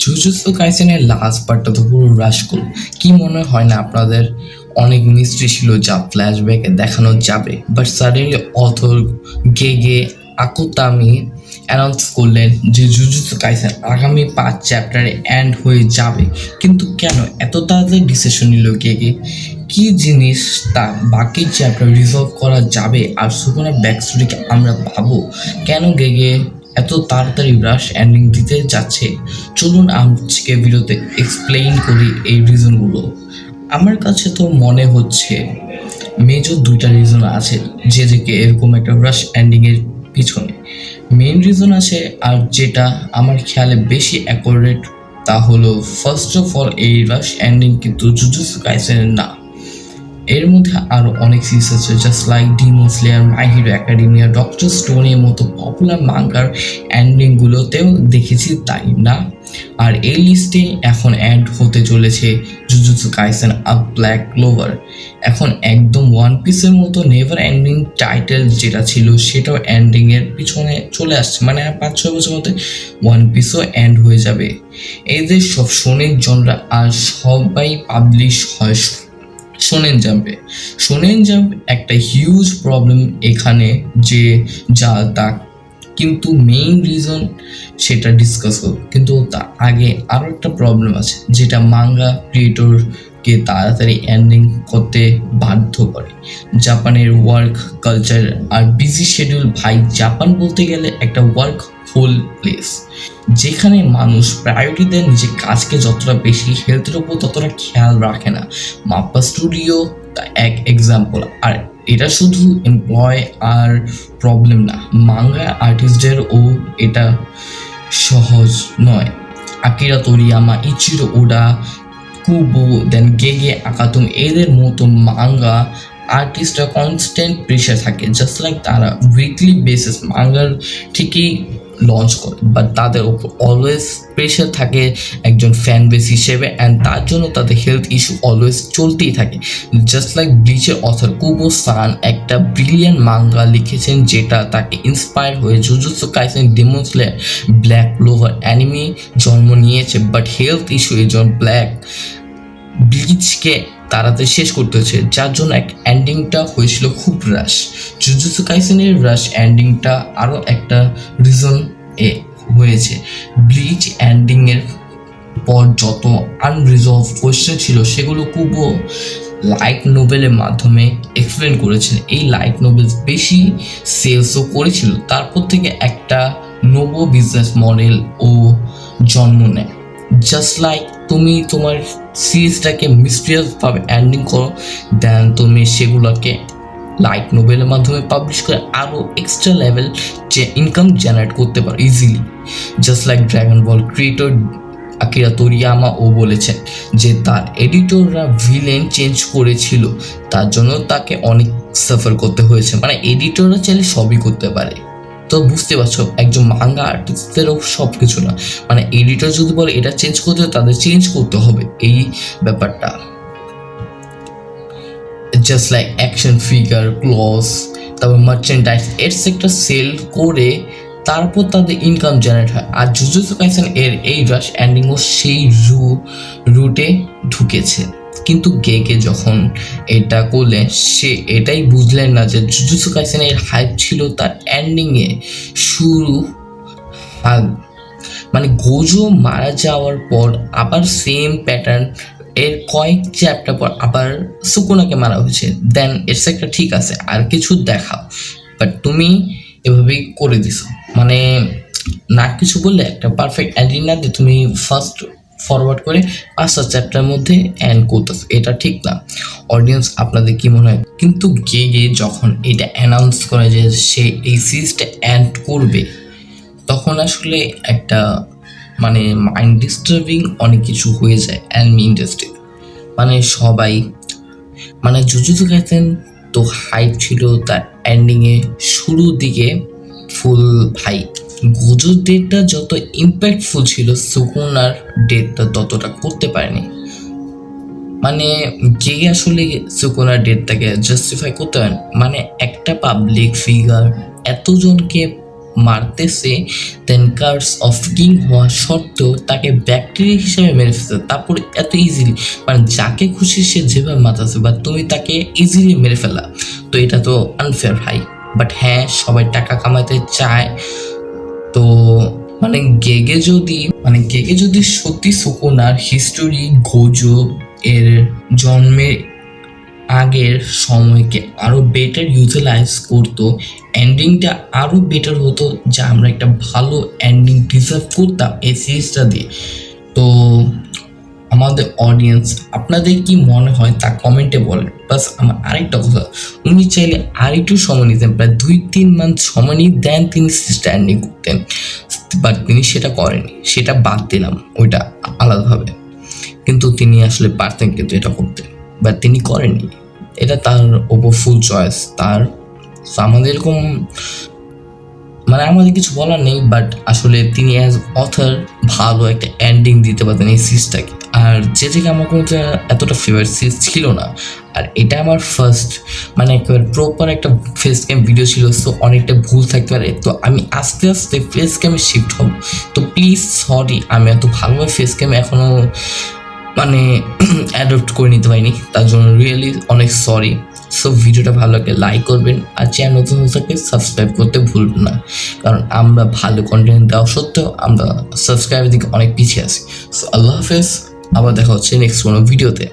Jujutsu কাইসেনের last পার্টটা তো পুরো রাশ করল। কি মনে হয় না আপনাদের অনেক মিস্ট্রি ছিল যা ফ্ল্যাশব্যাকে দেখানো যাবে, বাট সাডেনলি অথর গেগে আকুতামি অ্যানাউন্স করলেন যে জুজুৎসু কাইসেন আগামী 5 চ্যাপ্টারে এন্ড হয়ে যাবে। কিন্তু কেন এত তাড়াতাড়ি ডিসিশন নিল গেগে? কি জিনিস তা বাকি চ্যাপ্টার রিজলভ করা যাবে আর সুকুনার ব্যাক স্টোরিকে আমরা পাবো? কেন গেগে এত তাড়াতাড়ি রাশ এন্ডিং দিতে যাচ্ছে? চলুন আজকে ভিডিওতে এক্সপ্লেইন করি এই রিজনগুলো। আমার কাছে তো মনে হচ্ছে মেজর 2টা রিজন আছে যে এরকম একটা রাশ এন্ডিংয়ের পিছনে। মেইন রিজন আছে আর যেটা আমার খেয়ালে বেশি অ্যাকোরেট, তা হলো ফার্স্ট অফ অল এই রাশ এন্ডিং কিন্তু জুজুৎসু কাইসেনের না। এর মধ্যে আরও অনেক সিরিজ আছে, জাস্ট লাইক ডিমন স্লেয়ার, মাই হিরো একাডেমিয়া, ডক্টর স্টোনের মতো পপুলার মাঙ্গার এন্ডিংগুলোতেও দেখেছি, তাই না? আর এই লিস্টে এখন অ্যাড হতে চলেছে জুজুৎসু কাইসেন আ ব্ল্যাক ক্লোভার। এখন একদম ওয়ান পিসের মতো নেভার এন্ডিং টাইটেল যেটা ছিল সেটাও এন্ডিংয়ের পিছনে চলে আসছে, মানে 5-6 বছর মধ্যে ওয়ান পিসও এন্ড হয়ে যাবে। এদের সব শোনেন জনরা আর সবাই পাবলিশ হয় শোনেন জাম্পে। শোনেন জাম্প একটা হিউজ প্রবলেম এখানে যে যা তা, কিন্তু মেইন রিজন সেটা ডিসকাস হোক। কিন্তু তার আগে আরও একটা প্রবলেম আছে যেটা মাঙ্গা ক্রিয়েটরকে তাড়াতাড়ি এন্ডিং করতে বাধ্য করে, জাপানের ওয়ার্ক কালচার আর বিজি শিডিউল। ভাই, জাপান বলতে গেলে একটা ওয়ার্ক হোল প্লেস, যেখানে মানুষ প্রায়োরিটি দেয় নিজের কাজকে যতটা বেশি, হেলথের উপর ততটা খেয়াল রাখে না। মাপ্পা স্টুডিও এক এক্সাম্পল। আর এটা শুধু এমপ্লয় আর প্রবলেম না, মাঙ্গা আর্টিস্টদেরও এটা সহজ নয়। আকিরা তোরিয়ামা, ইচিরো ওডা, কুবো, দেন গেগে আকাতুম, এদের মতো মাঙ্গা আর্টিস্টরা কনস্ট্যান্ট প্রেশার থাকে। জাস্ট লাইক তারা উইকলি বেসিস মাঙ্গার ঠিকই লঞ্চ করে, বাট তাদের ওপর অলওয়েজ প্রেশার থাকে একজন ফ্যান বেস হিসেবে, অ্যান্ড তার জন্য তাদের হেলথ ইস্যু অলওয়েজ চলতেই থাকে। জাস্ট লাইক ব্লিচের অথর কুবো সান একটা ব্রিলিয়ান্ট মাঙ্গা লিখেছেন যেটা তাকে ইন্সপায়ার হয়ে jujutsu Kaisen, Demon Slayer, black clover anime জন্ম নিয়েছে, বাট হেলথ ইস্যু এই জন্য ব্লিচকে তাড়াতাড়ি শেষ করতে হচ্ছে, যার জন্য এক এন্ডিংটা হয়েছিল খুব রাশ। জুজুৎসু কাইসেনের রাশ এন্ডিংটা আরও একটা রিজন এ হয়েছে। ব্লিচ এন্ডিংয়ের পর যত আনরিজলভ কোয়েশ্চেন ছিল সেগুলো কুবো লাইট নোবেলের মাধ্যমে এক্সপ্লেন করেছেন। এই লাইট নোবেল বেশি সেলসও করেছিল, তারপর থেকে একটা নোবো বিজনেস মডেল ও জন্ম নেয়। জাস্ট লাইক তুমি তোমার সিরিজটাকে মিস্টিরিয়াসভাবে এন্ডিং করো, দেন তুমি সেগুলোকে লাইট নোবেলের মাধ্যমে পাবলিশ করে আরও এক্সট্রা লেভেল যে ইনকাম জেনারেট করতে পারো ইজিলি। জাস্ট লাইক ড্রাগন বল ক্রিয়েটর আকিরা তোরিয়ামা ও বলেছেন যে তার এডিটররা ভিলেন চেঞ্জ করেছিল, তার জন্য তাকে অনেক সাফার করতে হয়েছে। মানে এডিটররা চাইলে সবই করতে পারে, তো বুঝতে পারছো একজন মাঙ্গা আর্টিস্টদেরও সব কিছু না, মানে এডিটর যদি বলে এটা চেঞ্জ করতে হবে তাদের চেঞ্জ করতে হবে এই ব্যাপারটা। Just like action figure, clothes, তারপর মার্চেন্ডাইজ এটসেট্রা সেল করে তারপর তাদের ইনকাম জেনারেট হয়। আর জুজুৎসু কাইসেন এর এই রাশ এন্ডিংও সেই রুটে ঢুকেছে। কিন্তু গেগে যখন এটা করলেন সে এটাই বুঝলেন না যে জুজুৎসু কাইসেনের হাইপ ছিল তার এন্ডিংয়ে শুরু। মানে গোজো মারা যাওয়ার পর আবার সেম প্যাটার্ন, এর কয়েক চ্যাপ্টার পর আবার সুকুনাকে মারা হয়েছে, দেন এটস একটা ঠিক আছে আর কিছু দেখাও, বাট তুমি এভাবেই করে দিছো। মানে না কিছু বললে একটা পারফেক্ট এন্ডিং না দিয়ে তুমি ফার্স্ট ফরওয়ার্ড করে 5টা চ্যাপ্টারের মধ্যে এন্ড করতেছো, এটা ঠিক না। অডিয়েন্স আপনাদের কি মনে হয়? কিন্তু গেগে যখন এটা অ্যানাউন্স করে যে সে এই সিরিজটা এন্ড করবে, তখন আসলে একটা মানে মাইন্ড ডিস্টার্বিং অনেক কিছু হয়ে যায় অ্যানিমে ইন্ডাস্ট্রি। মানে সবাই মানে জুজুৎসু কাইসেন তো হাইপ ছিল তার এন্ডিংয়ে শুরুর দিকে ফুল। ভাই, গোজোর ডেটটা যত ইম্প্যাক্টফুল ছিল সুকুনার ডেটটা ততটা করতে পারেনি। মানে গেগে আসলে সুকুনার ডেটটাকে জাস্টিফাই করতে পারেন, মানে একটা পাবলিক ফিগার এতজনকে মারতেছে, দেন কার্স অফ কিং হওয়া সত্ত্বেও তাকে ব্যাকটেরিয়া হিসেবে মেরে ফেলছে, তারপরে এত ইজিলি, মানে যাকে খুশি সে যেভাবে মারতেছে, বা তুমি তাকে ইজিলি মেরে ফেলা, তো এটা তো আনফেয়ার ভাই। বাট হ্যাঁ, সবাই টাকা কামাতে চায়। তো গেগে যদি সত্যি সুকুনার হিস্টোরি গোজো এর জন্মের আগের সময়কে আরো বেটার ইউটিলাইজ করতো, এন্ডিংটা আরো বেটার হতো, যা আমরা একটা ভালো এন্ডিং ডিজার্ভ করতাম এই সিরিজটা দিয়ে। তো আমাদের অডিয়েন্স, আপনাদের কি মনে হয় তা কমেন্টে বলেন। প্লাস আমার আরেকটা কথা, উনি চাইলে আরেকটু সময় নিতেন, প্রায় 2-3 মান্থ সময় নিয়ে দেন তিনি স্ট্যান্ডিং করতেন, বাট তিনি সেটা করেনি, সেটা বাদ দিলাম, ওইটা আলাদাভাবে। কিন্তু তিনি আসলে পারতেন কিন্তু এটা করতে, বাট তিনি করেননি। এটা তার ওপর ফুল চয়েস তার। আমাদের এরকম আমাদের কিছু বলার নেই, বাট আসলে তিনি অ্যাজ অথার ভালো একটা এন্ডিং দিতে পারতেন এই সিরিজটাকে। আর যে থেকে আমার কোনো এতটা ফেভারিট সিরিজ ছিল না, আর এটা আমার ফার্স্ট একেবারে প্রপার একটা ফেস ক্যাম ভিডিও ছিল, সো অনেকটা ভুল থাকতে পারে। তো আমি আস্তে আস্তে ফেস ক্যামে শিফট হব, তো প্লিজ সরি, আমি এত ভালোভাবে ফেস ক্যাম এখনও অ্যাডপ্ট করে নিতে পারিনি, তার জন্য রিয়েলি অনেক সরি। সো ভিডিওটা ভালো লাগলে লাইক করবেন, আর চ্যানেল নতুন হয়ে থাকলে সাবস্ক্রাইব করতে ভুলবেন না, কারণ আমরা ভালো কন্টেন্ট দেওয়া সত্ত্বেও আমরা সাবস্ক্রাইবের দিকে অনেক পিছিয়ে আছি। সো আল্লাহ হাফেজ, আবার দেখা হচ্ছে নেক্সট কোনো ভিডিওতে।